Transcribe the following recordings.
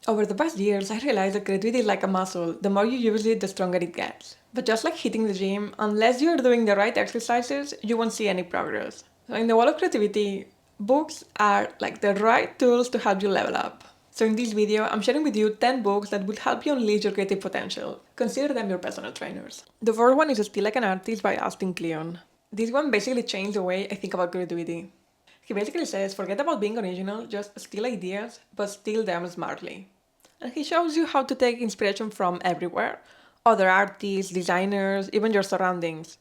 Over the past years, I realized that creativity is like a muscle. The more you use it, the stronger it gets. But just like hitting the gym, unless you're doing the right exercises, you won't see any progress. So in the world of creativity, books are like the right tools to help you level up. So in this video, I'm sharing with you 10 books that will help you unleash your creative potential. Consider them your personal trainers. The first one is Still Like an Artist by Kleon. This one basically changed the way I think about creativity. He basically says, forget about being original, just steal ideas, but steal them smartly. And he shows you how to take inspiration from everywhere, other artists, designers, even your surroundings,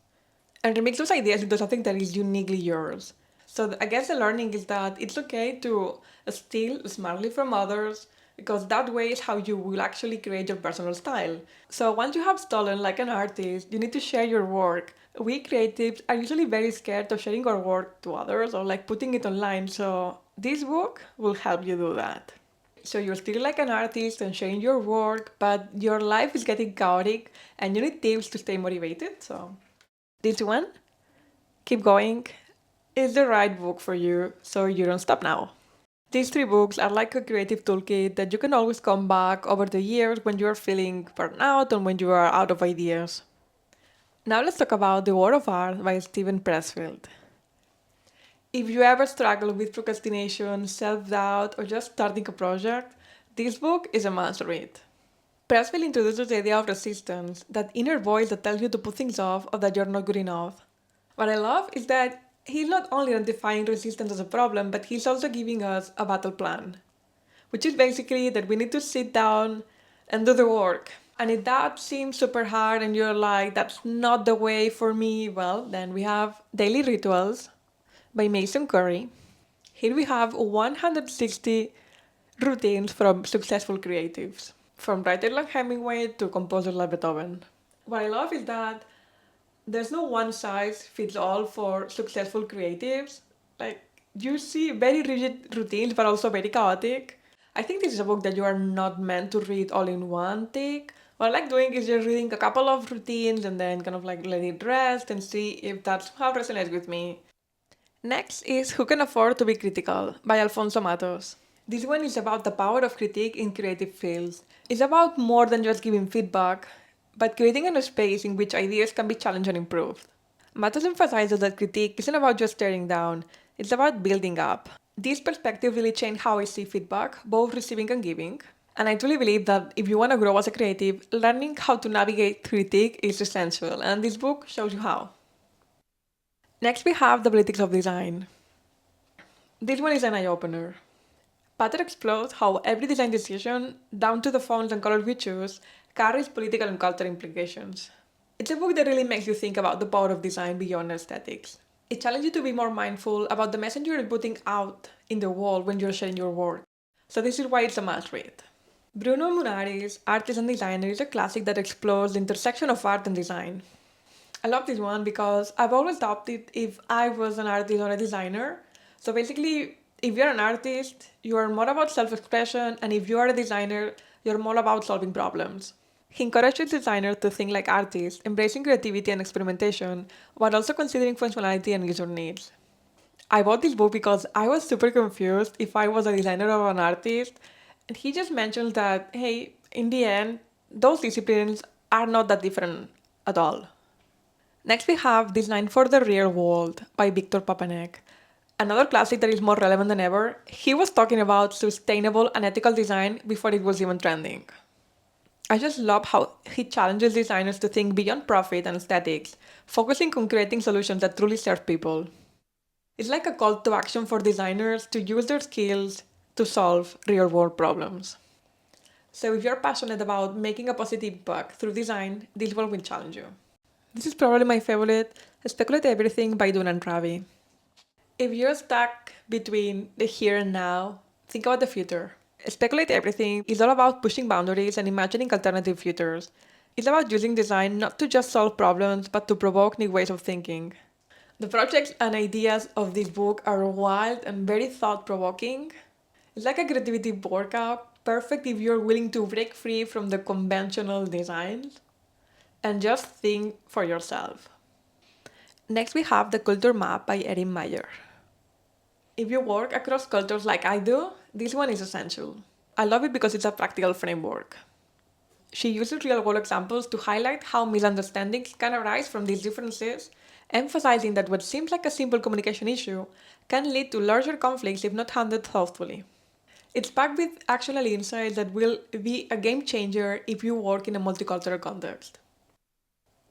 and remix those ideas into something that is uniquely yours. So I guess the learning is that it's okay to steal smartly from others, because that way is how you will actually create your personal style. So once you have stolen like an artist, you need to share your work. We creatives are usually very scared of sharing our work to others or like putting it online, so this book will help you do that. So you're still like an artist and sharing your work, but your life is getting chaotic and you need tips to stay motivated. So this one, Keep Going, is the right book for you, so you don't stop now. These 3 books are like a creative toolkit that you can always come back over the years when you are feeling burnout or when you are out of ideas. Now let's talk about The War of Art by Steven Pressfield. If you ever struggle with procrastination, self-doubt, or just starting a project, this book is a must read. Pressfield introduces the idea of resistance, that inner voice that tells you to put things off or that you're not good enough. What I love is that he's not only identifying resistance as a problem, but he's also giving us a battle plan, which is basically that we need to sit down and do the work. And if that seems super hard and you're like, that's not the way for me, well, then we have Daily Rituals by Currey. Here we have 160 routines from successful creatives, from writers like Hemingway to composers like Beethoven. What I love is that there's no one size fits all for successful creatives. Like, you see very rigid routines, but also very chaotic. I think this is a book that you are not meant to read all in one take. What I like doing is just reading a couple of routines and then kind of like let it rest and see if that's how it resonates with me. Next is Who Can Afford to Be Critical by Afonso Matos. This one is about the power of critique in creative fields. It's about more than just giving feedback, but creating a space in which ideas can be challenged and improved. Matos emphasizes that critique isn't about just tearing down, it's about building up. This perspective really changed how I see feedback, both receiving and giving. And I truly believe that if you want to grow as a creative, learning how to navigate critique is essential, and this book shows you how. Next, we have The Politics of Design. This one is an eye-opener. Pater explores how every design decision, down to the fonts and colors we choose, carries political and cultural implications. It's a book that really makes you think about the power of design beyond aesthetics. It challenges you to be more mindful about the message you're putting out in the world when you're sharing your work. So this is why it's a must read. Bruno Munari's Artist and Designer is a classic that explores the intersection of art and design. I love this one because I've always doubted if I was an artist or a designer. So basically, if you're an artist, you are more about self-expression, and if you are a designer, you're more about solving problems. He encourages designers to think like artists, embracing creativity and experimentation, while also considering functionality and user needs. I bought this book because I was super confused if I was a designer or an artist, and he just mentions that, hey, in the end, those disciplines are not that different at all. Next, we have Design for the Real World by Papanek. Another classic that is more relevant than ever. He was talking about sustainable and ethical design before it was even trending. I just love how he challenges designers to think beyond profit and aesthetics, focusing on creating solutions that truly serve people. It's like a call to action for designers to use their skills to solve real-world problems. So if you're passionate about making a positive impact through design, this one will challenge you. This is probably my favorite, Speculate Everything by Dunne and Raby. If you're stuck between the here and now, think about the future. Speculate Everything is all about pushing boundaries and imagining alternative futures. It's about using design not to just solve problems, but to provoke new ways of thinking. The projects and ideas of this book are wild and very thought-provoking. It's like a creativity workout, perfect if you're willing to break free from the conventional designs and just think for yourself. Next, we have The Culture Map by Erin Meyer. If you work across cultures like I do, this one is essential. I love it because it's a practical framework. She uses real-world examples to highlight how misunderstandings can arise from these differences, emphasizing that what seems like a simple communication issue can lead to larger conflicts if not handled thoughtfully. It's packed with actionable insights that will be a game changer if you work in a multicultural context.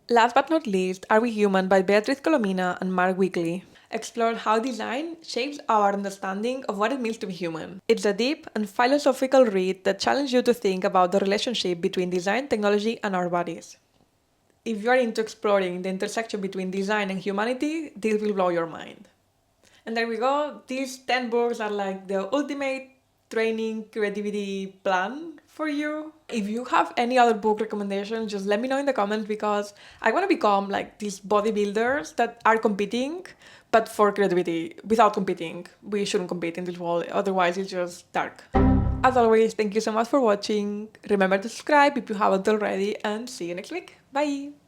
Last but not least, Are We Human by Beatriz Colomina and Wigley explored how design shapes our understanding of what it means to be human. It's a deep and philosophical read that challenges you to think about the relationship between design, technology, and our bodies. If you are into exploring the intersection between design and humanity, this will blow your mind. And there we go. These 10 books are like the ultimate training creativity plan for you. If you have any other book recommendations, just let me know in the comments because I want to become like these bodybuilders that are competing, but for creativity, without competing. We shouldn't compete in this world, otherwise it's just dark. As always, thank you so much for watching. Remember to subscribe if you haven't already, and see you next week. Bye!